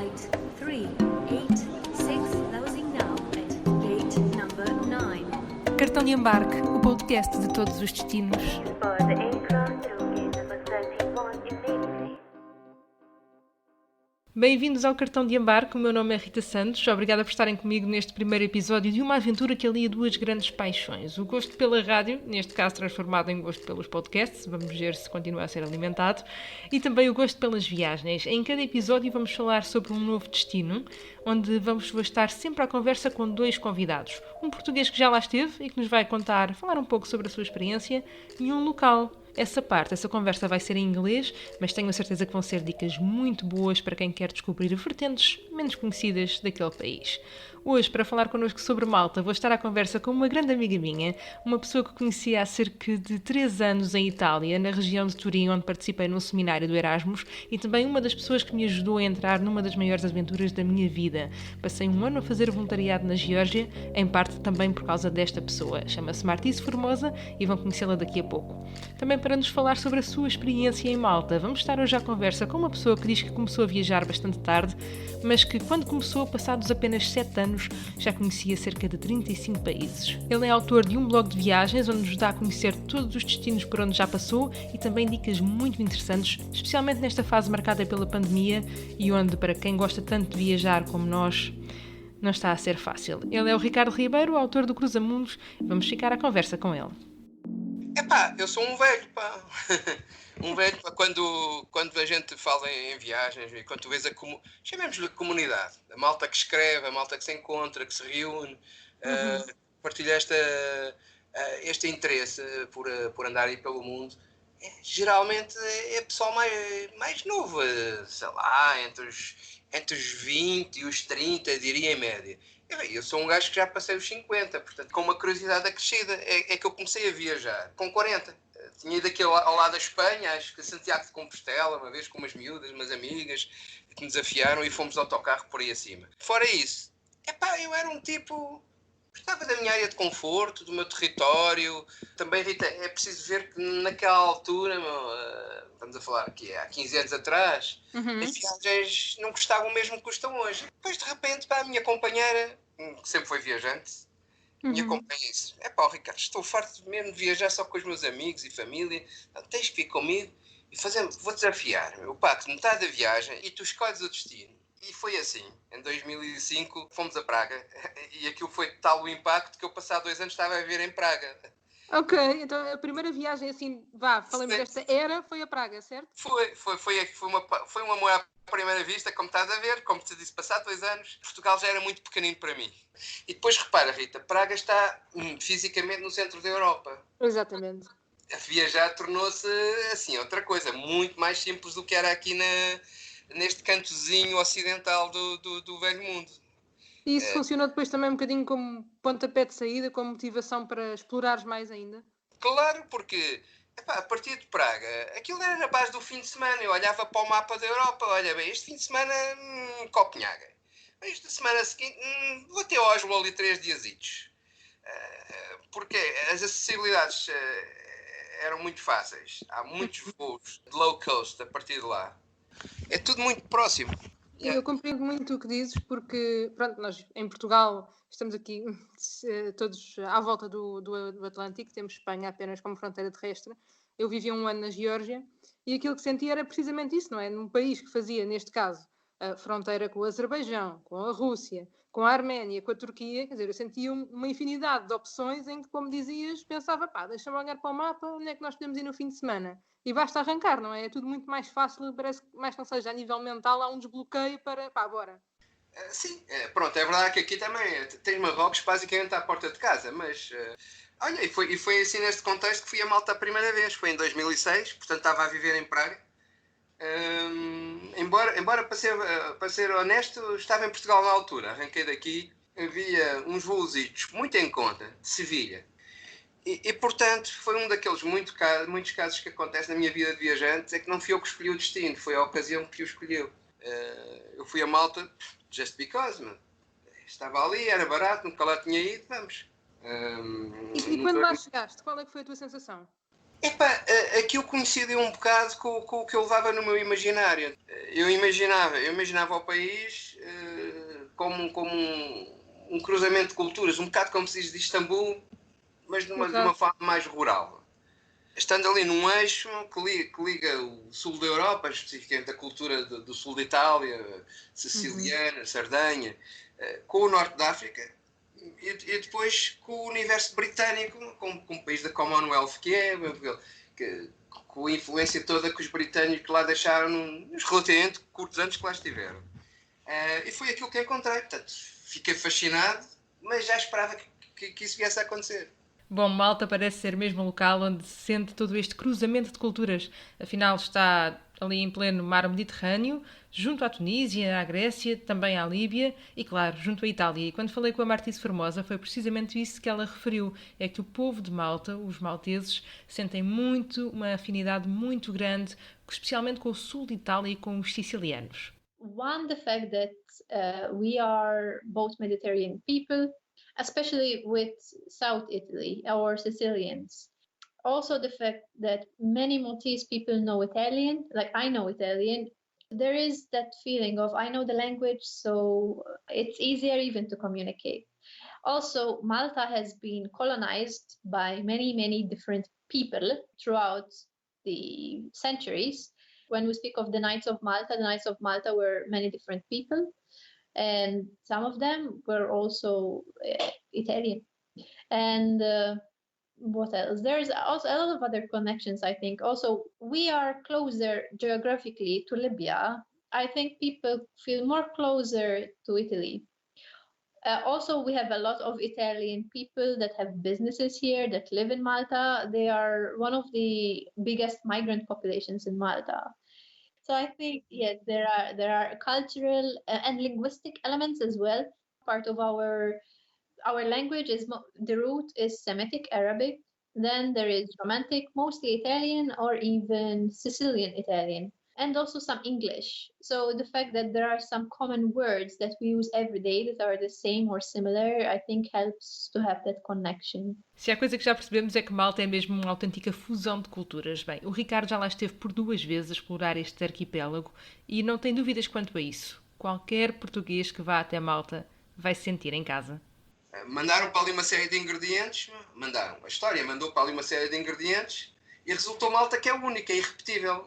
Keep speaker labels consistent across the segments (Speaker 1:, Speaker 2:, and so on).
Speaker 1: Flight 386 closing now at gate number 9.
Speaker 2: Cartão de embarque, o podcast de todos os destinos.
Speaker 1: For the aircraft to gate number 31 immediately.
Speaker 2: Bem-vindos ao Cartão de Embarque, o meu nome é Rita Santos. Obrigada por estarem comigo neste primeiro episódio de uma aventura que alia duas grandes paixões. O gosto pela rádio, neste caso transformado em gosto pelos podcasts, vamos ver se continua a ser alimentado, e também o gosto pelas viagens. Em cada episódio vamos falar sobre um novo destino, onde vou estar sempre à conversa com dois convidados. Um português que já lá esteve e que nos vai falar um pouco sobre a sua experiência, e um local. Essa conversa vai ser em inglês, mas tenho a certeza que vão ser dicas muito boas para quem quer descobrir vertentes menos conhecidas daquele país. Hoje, para falar connosco sobre Malta, vou estar à conversa com uma grande amiga minha, uma pessoa que conheci há cerca de 3 anos em Itália, na região de Turim, onde participei num seminário do Erasmus, e também uma das pessoas que me ajudou a entrar numa das maiores aventuras da minha vida. Passei um ano a fazer voluntariado na Geórgia, em parte também por causa desta pessoa. Chama-se Martise Formosa e vão conhecê-la daqui a pouco. Também para nos falar sobre a sua experiência em Malta, vamos estar hoje à conversa com uma pessoa que diz que começou a viajar bastante tarde, mas que quando começou, passados apenas 7 anos, já conhecia cerca de 35 países. Ele é autor de um blog de viagens onde nos dá a conhecer todos os destinos por onde já passou e também dicas muito interessantes, especialmente nesta fase marcada pela pandemia e onde, para quem gosta tanto de viajar como nós, não está a ser fácil. Ele é o Ricardo Ribeiro, autor do Cruzamundos. Vamos ficar à conversa com ele.
Speaker 3: Epá, eu sou um velho, pá. Um velho, pá, quando a gente fala em viagens e quando tu vês chamemos-lhe comunidade, a malta que escreve, a malta que se encontra, que se reúne, partilha este interesse por andar aí pelo mundo, geralmente é pessoal mais novo, sei lá, entre os 20 e os 30, diria em média. Eu sou um gajo que já passei os 50, portanto, com uma curiosidade acrescida, é que eu comecei a viajar com 40. Tinha ido aqui ao lado da Espanha, acho que a Santiago de Compostela, uma vez com umas miúdas, umas amigas, que me desafiaram e fomos de autocarro por aí acima. Fora isso, eu era um tipo... Gostava da minha área de conforto, do meu território. Também, Rita, é preciso ver que naquela altura, estamos a falar aqui há 15 anos atrás, as viagens não custavam o mesmo que custam hoje. Depois, de repente, a minha companheira, que sempre foi viajante, minha companheira disse: Ricardo, estou farto mesmo de viajar só com os meus amigos e família, não, tens que vir comigo e vou desafiar o pato metade da viagem e tu escolhes o destino. E foi assim. Em 2005 fomos a Praga e aquilo foi tal o impacto que eu, passado 2 anos, estava a viver em Praga.
Speaker 2: Ok, então a primeira viagem, assim, falamos desta era, foi a Praga, certo?
Speaker 3: Foi um amor à primeira vista, como estás a ver, como te disse, passado 2 anos, Portugal já era muito pequenino para mim. E depois repara, Rita, Praga está fisicamente no centro da Europa.
Speaker 2: Exatamente.
Speaker 3: A viajar tornou-se, assim, outra coisa, muito mais simples do que era aqui neste cantozinho ocidental do velho mundo.
Speaker 2: E isso funcionou depois também um bocadinho como pontapé de saída, como motivação para explorares mais ainda?
Speaker 3: Claro, porque a partir de Praga, aquilo era na base do fim de semana. Eu olhava para o mapa da Europa, olha bem, este fim de semana, Copenhaga. Esta semana seguinte, vou até Oslo ali 3 diazitos. Porque as acessibilidades eram muito fáceis. Há muitos voos de low cost a partir de lá. É tudo muito próximo.
Speaker 2: Eu compreendo muito o que dizes, porque, pronto, nós em Portugal estamos aqui todos à volta do Atlântico, temos Espanha apenas como fronteira terrestre. Eu vivi um ano na Geórgia e aquilo que sentia era precisamente isso, não é? Num país que fazia, neste caso, a fronteira com o Azerbaijão, com a Rússia, com a Arménia, com a Turquia, quer dizer, eu sentia uma infinidade de opções em que, como dizias, pensava, deixa-me olhar para o mapa, onde é que nós podemos ir no fim de semana? E basta arrancar, não é? É tudo muito mais fácil, parece que, mais que não seja a nível mental, há um desbloqueio para, bora.
Speaker 3: Sim, pronto, é verdade que aqui também tens Marrocos basicamente à porta de casa, mas olha, e foi assim neste contexto que fui a Malta a primeira vez, foi em 2006, portanto estava a viver em Praga. Embora para ser honesto, estava em Portugal na altura, arranquei daqui, havia uns voositos muito em conta, de Sevilha. E, portanto, foi um daqueles muitos casos que acontece na minha vida de viajante, é que não fui eu que escolhi o destino, foi a ocasião que o escolheu. Eu fui a Malta just because, estava ali, era barato, nunca lá tinha ido, vamos.
Speaker 2: E quando lá chegaste, qual é que foi a tua sensação?
Speaker 3: Epá, aquilo coincidiu um bocado com o que eu levava no meu imaginário. Eu imaginava o país como um cruzamento de culturas, um bocado como se diz de Istambul, mas de uma
Speaker 2: Exato.
Speaker 3: forma mais rural. Estando ali num eixo que liga o sul da Europa, especificamente a cultura do sul da Itália,
Speaker 2: Uhum.
Speaker 3: siciliana, Sardenha, com o norte da África, e depois com o universo britânico, com o país da Commonwealth que é, que, com a influência toda que os britânicos lá deixaram nos relativamente curtos anos que lá estiveram. E foi aquilo que encontrei. Portanto, fiquei fascinado, mas já esperava que isso viesse a acontecer.
Speaker 2: Bom, Malta parece ser mesmo um local onde se sente todo este cruzamento de culturas. Afinal, está ali em pleno mar Mediterrâneo, junto à Tunísia, à Grécia, também à Líbia e, claro, junto à Itália. E quando falei com a Martise Formosa, foi precisamente isso que ela referiu: é que o povo de Malta, os malteses, sentem uma afinidade muito grande, especialmente com o sul de Itália e com os sicilianos.
Speaker 4: One, the fact that we are both Mediterranean people, especially with South Italy, our Sicilians. Also, the fact that many Maltese people know Italian, like I know Italian. There is that feeling of I know the language, so it's easier even to communicate. Also, Malta has been colonized by many, many different people throughout the centuries. When we speak of the Knights of Malta were many different people, and some of them were also Italian. And what else? There's also a lot of other connections, I think. Also, we are closer geographically to Libya. I think people feel more closer to Italy. Also, we have a lot of Italian people that have businesses here that live in Malta. They are one of the biggest migrant populations in Malta. So I think yes, there are cultural and linguistic elements as well. Part of our language is the root is Semitic Arabic. Then there is Romantic, mostly Italian or even Sicilian Italian, and also some English. So the fact that there are some common words that we use every day that are the same or similar, I think helps to have that connection.
Speaker 2: Se há coisa que já percebemos é que Malta é mesmo uma autêntica fusão de culturas. Bem, o Ricardo já lá esteve por 2 vezes a explorar este arquipélago e não tem dúvidas quanto a isso. Qualquer português que vá até Malta vai se sentir em casa.
Speaker 3: Mandaram para ali uma série de ingredientes, a história mandou para ali uma série de ingredientes e resultou Malta que é única, é irrepetível.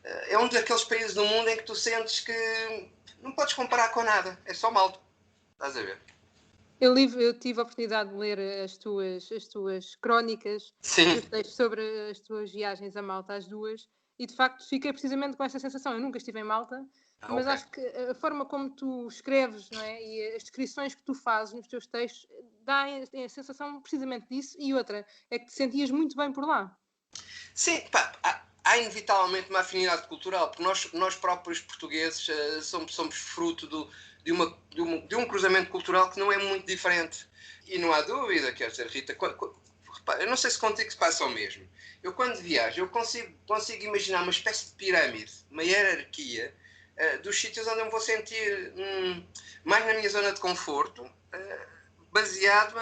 Speaker 3: É um daqueles países do mundo em que tu sentes que não podes comparar com nada, é só Malta, estás a ver?
Speaker 5: Eu tive a oportunidade de ler as tuas crónicas,
Speaker 3: Sim.
Speaker 5: os textos sobre as tuas viagens a Malta, as duas, e de facto fiquei precisamente com essa sensação. Eu nunca estive em Malta, mas
Speaker 3: Ok.
Speaker 5: acho que a forma como tu escreves, não é? E as descrições que tu fazes nos teus textos dá a sensação precisamente disso. E outra, é que te sentias muito bem por lá.
Speaker 3: Sim, pá, há inevitavelmente uma afinidade cultural, porque nós próprios portugueses somos fruto de um cruzamento cultural que não é muito diferente. E não há dúvida, quer dizer, Rita, repara, eu não sei se contigo se passa o mesmo. Eu quando viajo, eu consigo imaginar uma espécie de pirâmide, uma hierarquia dos sítios onde eu me vou sentir mais na minha zona de conforto, baseado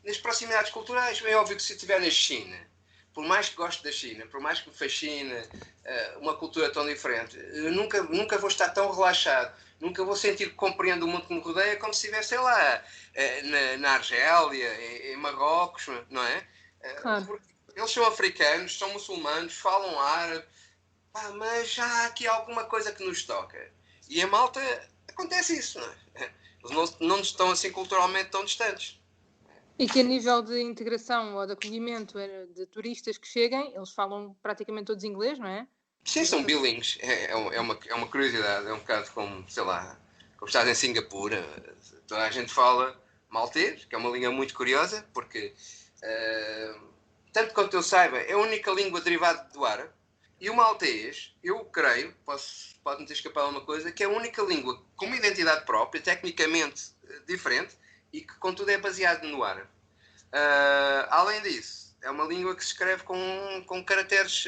Speaker 3: nas proximidades culturais. É óbvio que se eu estiver na China, por mais que goste da China, por mais que me fascine uma cultura tão diferente, eu nunca vou estar tão relaxado, nunca vou sentir que compreendo o mundo que me rodeia como se estivesse, sei lá, na Argélia, em Marrocos, não é?
Speaker 5: Claro.
Speaker 3: Porque eles são africanos, são muçulmanos, falam árabe, mas já há aqui alguma coisa que nos toca. E em Malta acontece isso, não é? Eles não estão assim culturalmente tão distantes.
Speaker 5: E que a nível de integração ou de acolhimento de turistas que cheguem, eles falam praticamente todos inglês, não é?
Speaker 3: Sim, são bilíngues. É uma curiosidade. É um bocado como, sei lá, como estás em Singapura. Toda a gente fala maltês, que é uma língua muito curiosa, porque, tanto quanto eu saiba, é a única língua derivada do árabe. E o maltês, eu creio, pode-me ter escapado uma coisa, que é a única língua com uma identidade própria, tecnicamente diferente, e que, contudo, é baseado no árabe. Além disso, é uma língua que se escreve com caracteres,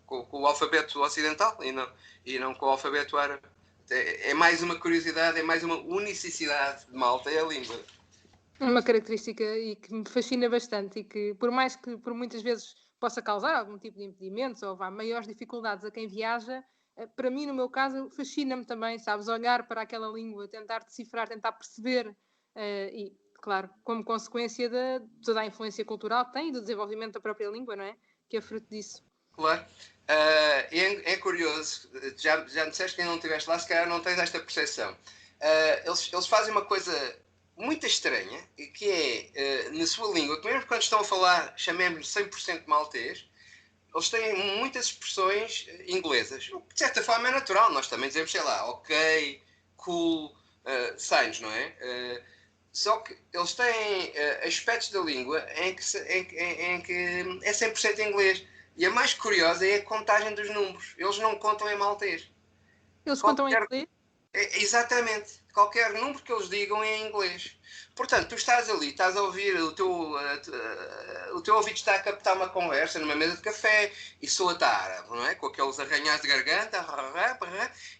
Speaker 3: com o alfabeto ocidental e não com o alfabeto árabe. É mais uma curiosidade, é mais uma unicidade de Malta, é a língua.
Speaker 5: Uma característica e que me fascina bastante e que, por mais que por muitas vezes possa causar algum tipo de impedimentos ou vá maiores dificuldades a quem viaja, para mim, no meu caso, fascina-me também, sabes, olhar para aquela língua, tentar decifrar, tentar perceber e, claro, como consequência de toda a influência cultural que tem e do desenvolvimento da própria língua, não é? Que é fruto disso.
Speaker 3: Claro. É curioso, já me disseste que ainda não estiveste lá, se calhar não tens esta percepção. Eles fazem uma coisa muito estranha, que é, na sua língua, que mesmo quando estão a falar, chamemos 100% maltês, eles têm muitas expressões inglesas, o que de certa forma é natural, nós também dizemos, sei lá, ok, cool, signs, não é? Só que eles têm aspectos da língua em que é 100% inglês. E a mais curiosa é a contagem dos números. Eles não contam em maltês.
Speaker 5: Eles contam em inglês?
Speaker 3: Exatamente. Qualquer número que eles digam é em inglês. Portanto, tu estás ali, estás a ouvir, o teu ouvido está a captar uma conversa numa mesa de café e soa-te árabe, não é? Com aqueles arranhados de garganta,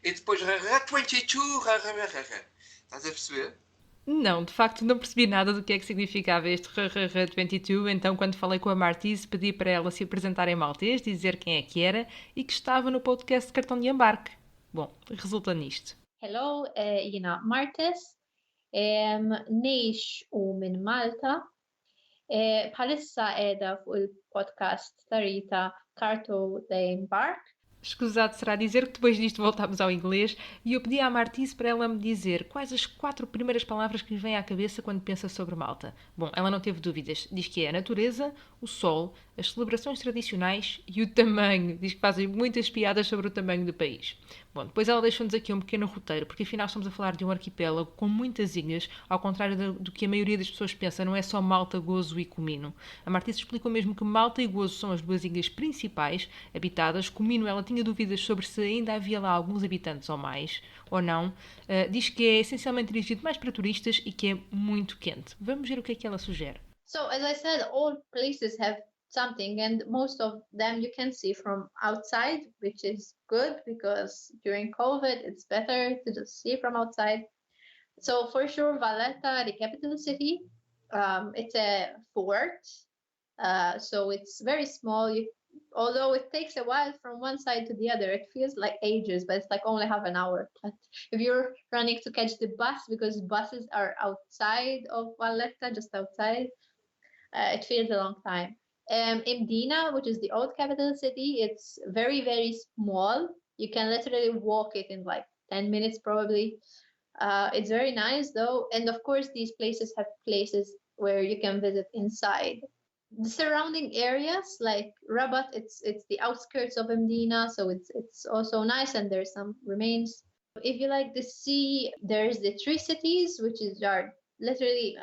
Speaker 3: e depois 22, estás a perceber?
Speaker 2: Não, de facto não percebi nada do que é que significava este RRR22, então quando falei com a Martise pedi para ela se apresentar em maltês, dizer quem é que era e que estava no podcast Cartão de Embarque. Bom, resulta nisto.
Speaker 4: Hello, jina Martes, neix min Malta, bħalissa qiegħda fuq il-podcast ta' Rita Cartão de Embarque.
Speaker 2: Escusado será dizer que depois disto voltámos ao inglês e eu pedi à Martise para ela me dizer quais as 4 primeiras palavras que lhe vêm à cabeça quando pensa sobre Malta. Bom, ela não teve dúvidas. Diz que é a natureza, o sol, as celebrações tradicionais e o tamanho. Diz que fazem muitas piadas sobre o tamanho do país. Bom, depois ela deixou-nos aqui um pequeno roteiro, porque afinal estamos a falar de um arquipélago com muitas ilhas, ao contrário do que a maioria das pessoas pensa, não é só Malta, Gozo e Comino. A Martise explicou mesmo que Malta e Gozo são as 2 ilhas principais habitadas. Comino, ela tinha dúvidas sobre se ainda havia lá alguns habitantes ou mais, ou não. Diz que é essencialmente dirigido mais para turistas e que é muito quente. Vamos ver o que é que ela sugere.
Speaker 4: So, as I said, all places have something, and most of them you can see from outside, which is good because during COVID it's better to just see from outside. So for sure, Valletta, the capital city, it's a fort, so it's very small. Although it takes a while from one side to the other, it feels like ages, but it's like only half an hour. But if you're running to catch the bus, because buses are outside of Valletta, just outside, it feels a long time. Mdina, which is the old capital city, it's very, very small. You can literally walk it in like 10 minutes probably. It's very nice though. And of course, these places have places where you can visit inside. The surrounding areas like Rabat, it's the outskirts of Mdina, so it's also nice, and there's some remains. If you like the sea, there's the 3 cities, which are literally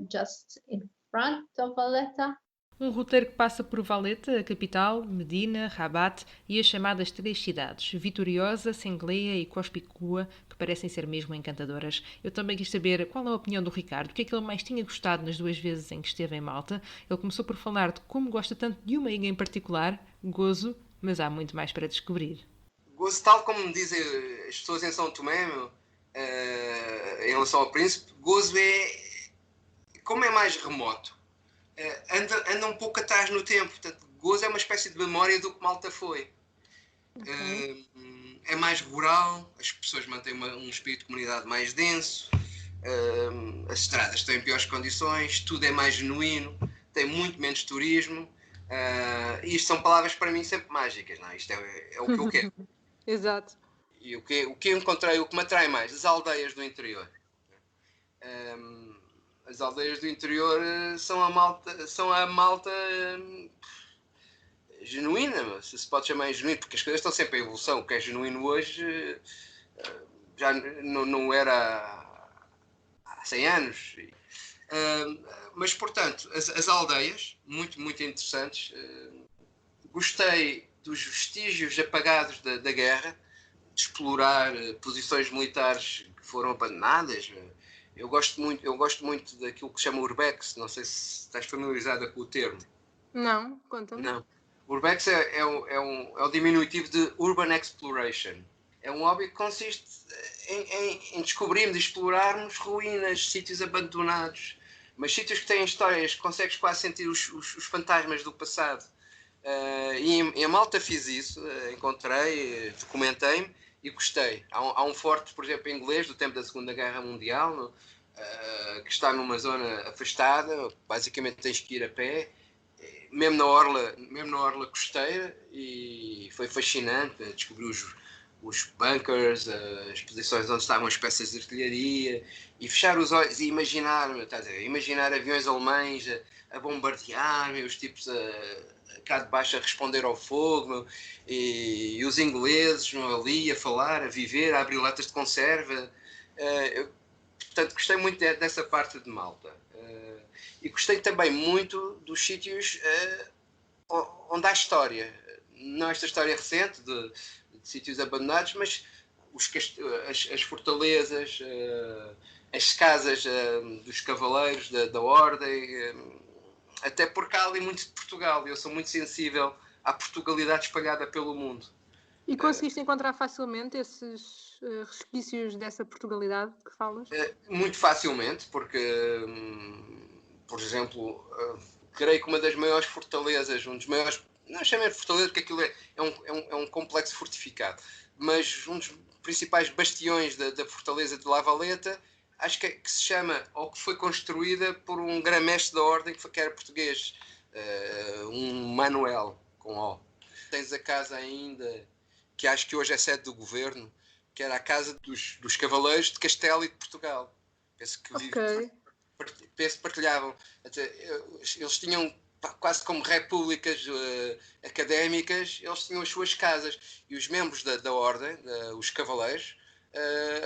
Speaker 4: just in front of Valletta.
Speaker 2: Um roteiro que passa por Valletta, a capital, Medina, Rabat e as chamadas 3 cidades, Vitoriosa, Sengleia e Cospicua, que parecem ser mesmo encantadoras. Eu também quis saber qual é a opinião do Ricardo, o que é que ele mais tinha gostado nas 2 vezes em que esteve em Malta. Ele começou por falar de como gosta tanto de uma ilha em particular, Gozo, mas há muito mais para descobrir.
Speaker 3: Gozo, tal como me dizem as pessoas em São Tomé, em relação ao Príncipe, Gozo como é mais remoto, anda um pouco atrás no tempo. Portanto, Gozo é uma espécie de memória do que Malta foi. É mais rural, as pessoas mantêm um espírito de comunidade mais denso, as estradas estão em piores condições, tudo é mais genuíno, tem muito menos turismo. E isto são palavras para mim sempre mágicas, não é? Isto é o que eu quero.
Speaker 5: Exato.
Speaker 3: E o que eu encontrei, o que me atrai mais, as aldeias do interior. As aldeias do interior são a Malta genuína, se pode chamar genuíno, porque as coisas estão sempre em evolução. O que é genuíno hoje já não era há 100 anos. Mas, portanto, as aldeias, muito, muito interessantes. Gostei dos vestígios apagados da guerra, de explorar posições militares que foram abandonadas. Eu gosto muito daquilo que se chama Urbex. Não sei se estás familiarizada com o termo.
Speaker 5: Não, conta-me.
Speaker 3: Não. Urbex é o diminutivo de Urban Exploration. É um hobby que consiste em descobrirmos e explorarmos ruínas, sítios abandonados, mas sítios que têm histórias, consegues quase sentir os fantasmas do passado. E em Malta fiz isso, encontrei, documentei-me e gostei. Há um forte, por exemplo, inglês do tempo da Segunda Guerra Mundial, que está numa zona afastada, basicamente tens que ir a pé, mesmo na orla costeira, e foi fascinante descobrir os bunkers, as posições onde estavam as peças de artilharia, e fechar os olhos e imaginar aviões alemães a bombardear, os tipos cá de baixo a responder ao fogo, e os ingleses ali a falar, a viver, a abrir latas de conserva. Portanto, gostei muito dessa parte de Malta. E gostei também muito dos sítios onde há história. Não esta história recente de sítios abandonados, mas as fortalezas, as casas dos cavaleiros da Ordem, até porque há ali muito de Portugal. Eu sou muito sensível à Portugalidade espalhada pelo mundo.
Speaker 5: E conseguiste encontrar facilmente esses resquícios dessa Portugalidade que falas?
Speaker 3: Muito facilmente, porque, por exemplo, creio que uma das maiores fortalezas, um dos maiores, não chamei de fortaleza porque aquilo é um complexo fortificado, mas um dos principais bastiões da fortaleza de La Valeta, acho que se chama, ou que foi construída por um grã-mestre da Ordem que era português, um Manuel, com O. Tens a casa ainda, que acho que hoje é sede do governo, que era a casa dos Cavaleiros de Castelo e de Portugal. Penso que partilhavam. Eles tinham quase como repúblicas académicas, eles tinham as suas casas. E os membros da Ordem, os Cavaleiros,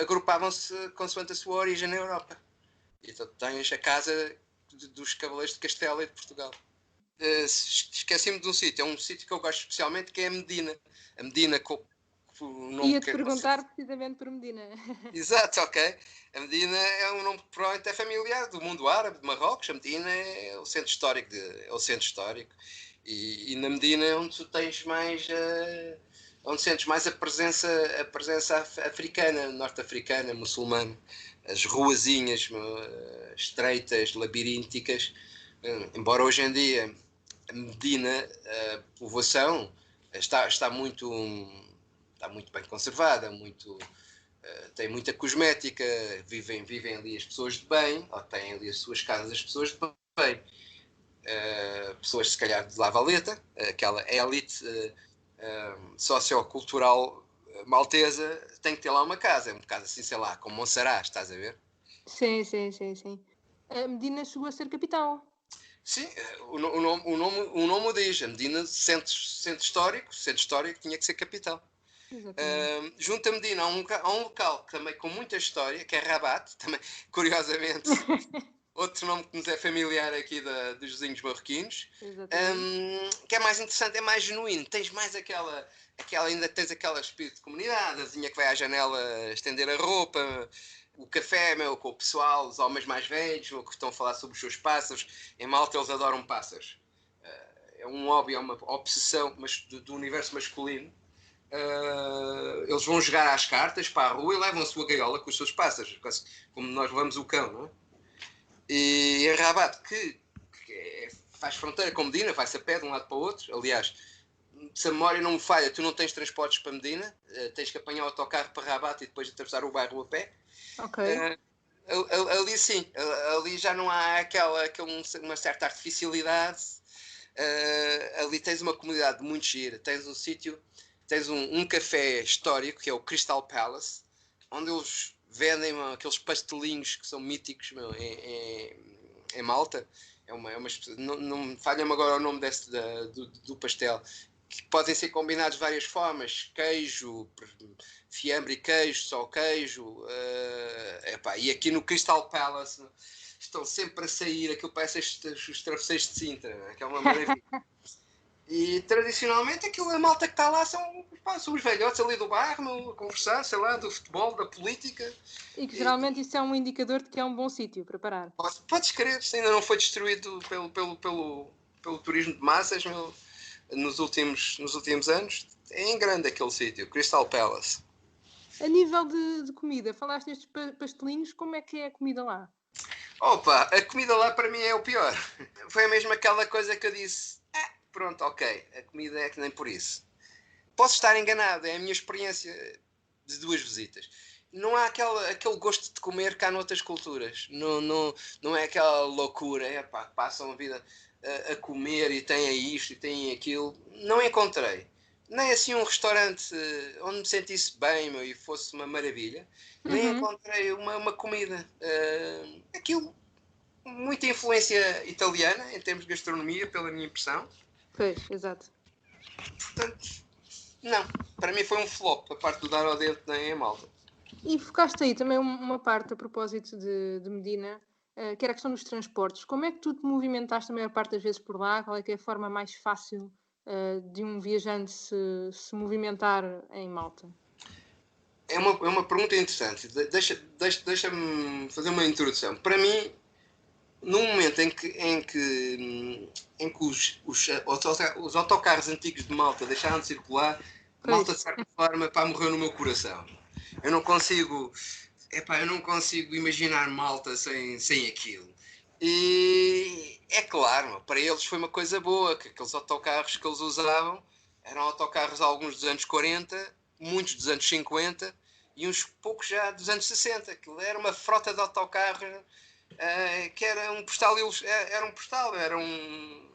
Speaker 3: agrupavam-se consoante a sua origem na Europa. Então tens a casa dos Cavaleiros de Castelo e de Portugal. Esqueci-me de um sítio, é um sítio que eu gosto especialmente, que é a Medina. A Medina com o nome.
Speaker 5: Ia-te perguntar precisamente por Medina.
Speaker 3: Exato, ok. A Medina é um nome que provavelmente é familiar do mundo árabe, de Marrocos. A Medina é o centro histórico. E na Medina é onde tu tens mais. Onde sentes mais a presença africana, norte-africana, muçulmana. As ruazinhas estreitas, labirínticas. Embora hoje em dia a Medina, a povoação, está muito bem conservada, tem muita cosmética, vivem ali as pessoas de bem, ou têm ali as suas casas as pessoas de bem. Pessoas, se calhar, de La Valeta, aquela élite sociocultural maltesa, tem que ter lá uma casa assim, sei lá, como Monsaraz, estás a ver?
Speaker 5: Sim. A Medina chegou a ser capital.
Speaker 3: Sim, o nome o diz. A Medina, centro histórico tinha que ser capital. Junto a Medina há um local também com muita história, que é Rabat, também, curiosamente, outro nome que nos é familiar aqui dos vizinhos marroquinos, que é mais interessante, é mais genuíno. Tens mais ainda tens aquela espírito de comunidade, a vizinha que vai à janela estender a roupa, o café, com o pessoal, os homens mais velhos, ou que estão a falar sobre os seus pássaros. Em Malta eles adoram pássaros. É um hobby, é uma obsessão, mas do universo masculino. Eles vão jogar às cartas para a rua e levam a sua gaiola com os seus pássaros, quase como nós levamos o cão, não é? E em Rabat, que faz fronteira com Medina, vai-se a pé de um lado para o outro. Aliás, se a memória não me falha, tu não tens transportes para Medina, tens que apanhar o autocarro para Rabat e depois atravessar o bairro a pé. Ali sim, ali já não há uma certa artificialidade. Ali tens uma comunidade muito gira, tens um sítio, tens um café histórico que é o Crystal Palace, onde eles vendem aqueles pastelinhos que são míticos em Malta. Não falha-me agora o nome do pastel, que podem ser combinados de várias formas: queijo, fiambre e queijo, só queijo. E aqui no Crystal Palace estão sempre a sair, aquilo parece os travesseiros de Sintra, né? Que é uma maravilha. E tradicionalmente a malta que está lá são os velhotes ali do bairro, a conversar, sei lá, do futebol, da política.
Speaker 5: E que geralmente isso é um indicador de que é um bom sítio para parar.
Speaker 3: Podes crer, se ainda não foi destruído pelo turismo de massas nos últimos anos. É em grande aquele sítio, Crystal Palace.
Speaker 5: A nível de comida, falaste nestes pastelinhos, como é que é a comida lá?
Speaker 3: Opa, a comida lá para mim é o pior. Foi mesmo aquela coisa que eu disse, pronto, ok, a comida é que nem por isso. Posso estar enganado, é a minha experiência de 2 visitas. Não há aquele gosto de comer cá noutras culturas. Não é aquela loucura, passam a vida a comer e têm isto e têm aquilo. Não encontrei. Nem assim um restaurante onde me sentisse bem, meu, e fosse uma maravilha. Nem encontrei uma comida. Aquilo, muita influência italiana em termos de gastronomia, pela minha impressão.
Speaker 5: Pois, exato.
Speaker 3: Portanto, não. Para mim foi um flop a parte do dar ao dente em Malta.
Speaker 5: E focaste aí também uma parte a propósito de Medina, que era a questão dos transportes. Como é que tu te movimentaste a maior parte das vezes por lá? Qual é que é a forma mais fácil de um viajante se movimentar em Malta?
Speaker 3: É uma pergunta interessante. Deixa-me fazer uma introdução. Para mim, no momento em que os autocarros antigos de Malta deixaram de circular, Malta, de certa forma, morreu no meu coração. Eu não consigo imaginar Malta sem aquilo. E é claro, para eles foi uma coisa boa, que aqueles autocarros que eles usavam eram autocarros alguns dos anos 40, muitos dos anos 50 e uns poucos já dos anos 60. Aquilo era uma frota de autocarros que era um postal, era um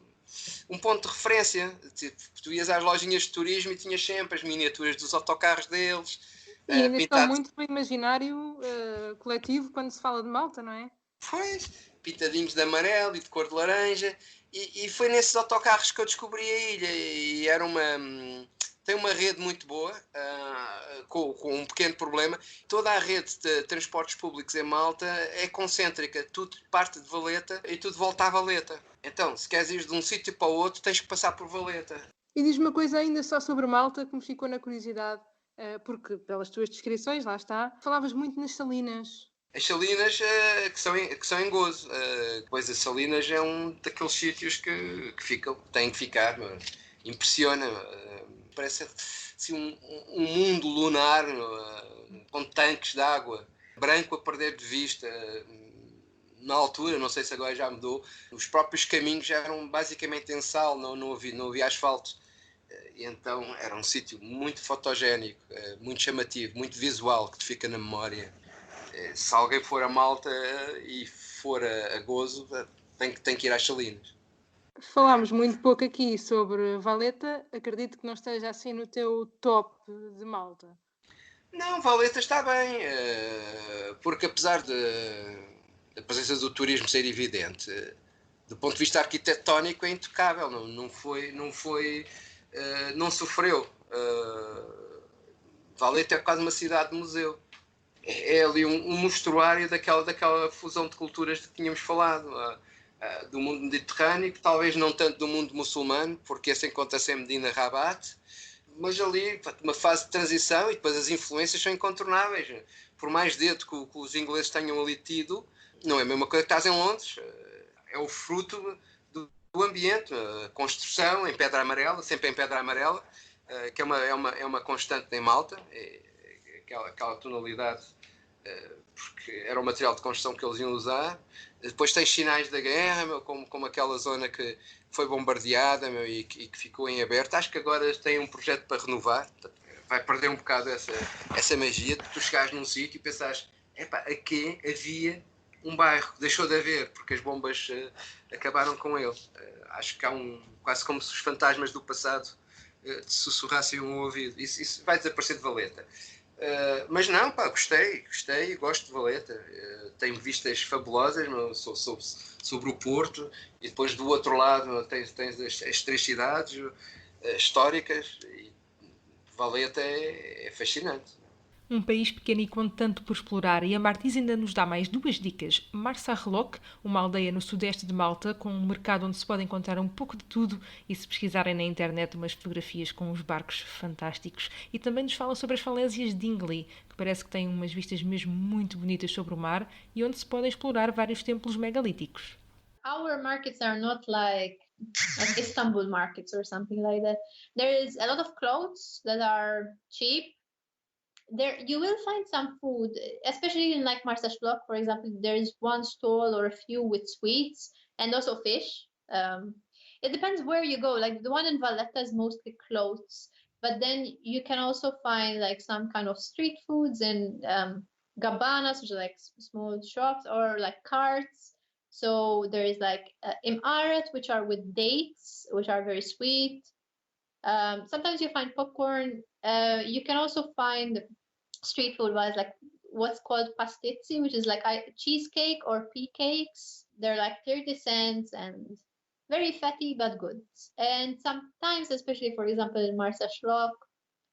Speaker 3: ponto de referência. Tipo, tu ias às lojinhas de turismo e tinhas sempre as miniaturas dos autocarros deles.
Speaker 5: E ainda estão muito no imaginário coletivo quando se fala de Malta, não é?
Speaker 3: Pois, pintadinhos de amarelo e de cor de laranja. E foi nesses autocarros que eu descobri a ilha. E tem uma rede muito boa, com um pequeno problema. Toda a rede de transportes públicos em Malta é concêntrica. Tudo parte de Valeta e tudo volta a Valeta. Então, se queres ir de um sítio para o outro, tens que passar por Valeta.
Speaker 5: E diz-me uma coisa ainda só sobre Malta, que me ficou na curiosidade, porque pelas tuas descrições, lá está, falavas muito nas Salinas.
Speaker 3: As Salinas que são em Gozo. Depois as Salinas é um daqueles sítios que têm que ficar. Impressiona. Parece assim, um mundo lunar com tanques de água, branco a perder de vista. Na altura, não sei se agora já mudou, os próprios caminhos já eram basicamente em sal, não havia asfalto. E então era um sítio muito fotogénico, muito chamativo, muito visual, que te fica na memória. Se alguém for a Malta e for a Gozo, tem que ir às Salinas.
Speaker 5: Falámos muito pouco aqui sobre Valeta, acredito que não esteja assim no teu top de Malta.
Speaker 3: Não, Valeta está bem, porque apesar da presença do turismo ser evidente, do ponto de vista arquitetónico é intocável, não sofreu. Valeta é quase uma cidade de museu. É ali um mostruário daquela fusão de culturas que tínhamos falado, do mundo mediterrâneo, talvez não tanto do mundo muçulmano, porque esse encontra-se em Medina Rabat, mas ali uma fase de transição e depois as influências são incontornáveis. Por mais dedo que os ingleses tenham ali tido, não é a mesma coisa que estás em Londres, é o fruto do ambiente, a construção em pedra amarela, sempre em pedra amarela, que é uma constante em Malta, aquela tonalidade, porque era o material de construção que eles iam usar. Depois tens sinais da guerra, como aquela zona que foi bombardeada e que ficou em aberto. Acho que agora tem um projeto para renovar. Vai perder um bocado essa magia de tu chegares num sítio e pensares, aqui havia um bairro, deixou de haver, porque as bombas acabaram com ele. Acho que há quase como se os fantasmas do passado te sussurrassem um ouvido. Isso vai desaparecer de Valeta. Mas não, gostei, gosto de Valeta. Tenho vistas fabulosas sobre o Porto, e depois do outro lado tens as 3 cidades históricas, e Valeta é fascinante.
Speaker 2: Um país pequeno e com tanto por explorar, e a Martins ainda nos dá mais 2 dicas. Marsarloc, uma aldeia no sudeste de Malta, com um mercado onde se pode encontrar um pouco de tudo, e se pesquisarem na internet umas fotografias com uns barcos fantásticos. E também nos fala sobre as falésias de Dingley, que parece que têm umas vistas mesmo muito bonitas sobre o mar, e onde se podem explorar vários templos megalíticos.
Speaker 4: Our markets are not like Istanbul markets or something like that. There is a lot of clothes that are cheap. there you will find some food, especially in like Marsa Shlock, for example. There's one stall or a few with sweets and also fish. It depends where you go. Like the one in Valletta is mostly clothes, but then you can also find like some kind of street foods and gabanas, which are like small shops, or like carts. So there is like imaret, which are with dates, which are very sweet. Sometimes you find popcorn. You can also find street food wise, like what's called pastizzi, which is like cheesecake or pea cakes. They're like 30 cents and very fatty but good. And sometimes, especially for example in Marsa Shlock,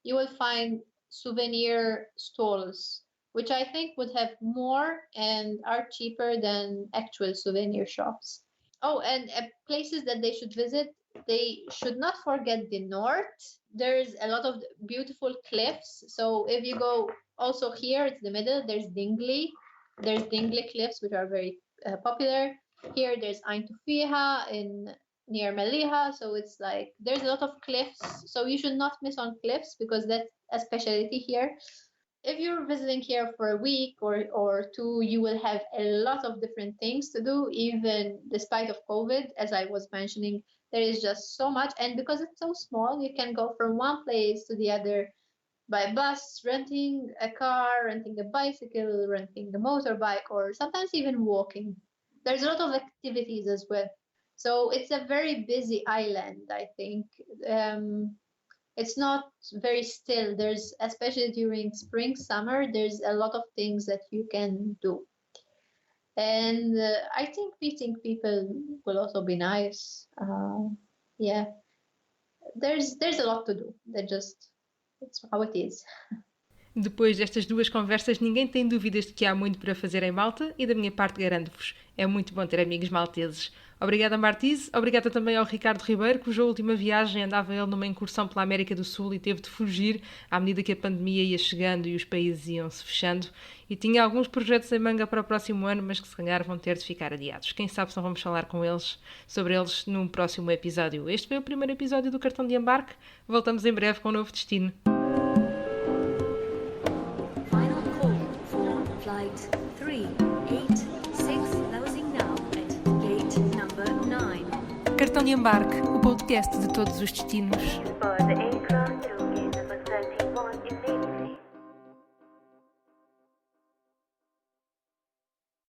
Speaker 4: you will find souvenir stalls, which I think would have more and are cheaper than actual souvenir shops. Oh, and places that they should visit, they should not forget the north. There's a lot of beautiful cliffs. So if you go also here, it's the middle, there's Dingley. There's Dingley cliffs, which are very popular. Here there's Ain Tufiha near Meliha. So it's like there's a lot of cliffs. So you should not miss on cliffs because that's a specialty here. If you're visiting here for a week or two, you will have a lot of different things to do, even despite of COVID. As I was mentioning, there is just so much. And because it's so small, you can go from one place to the other by bus, renting a car, renting a bicycle, renting a motorbike, or sometimes even walking. There's a lot of activities as well. So it's a very busy island, I think. It's not very still. There's, especially during spring, summer, there's a lot of things that you can do. And I think meeting people will also be nice. Yeah, there's a lot to do. It's how it is.
Speaker 2: Depois destas duas conversas, ninguém tem dúvidas de que há muito para fazer em Malta e da minha parte garanto-vos, é muito bom ter amigos malteses. Obrigada Martise, obrigada também ao Ricardo Ribeiro, cuja última viagem andava ele numa incursão pela América do Sul e teve de fugir à medida que a pandemia ia chegando e os países iam-se fechando. E tinha alguns projetos em manga para o próximo ano, mas que se calhar vão ter de ficar adiados. Quem sabe se não vamos falar sobre eles num próximo episódio. Este foi o primeiro episódio do Cartão de Embarque. Voltamos em breve com um novo destino.
Speaker 6: Final call for flight 386 closing now at gate number 9.
Speaker 2: Cartão de Embarque, o podcast de todos os destinos.
Speaker 1: For the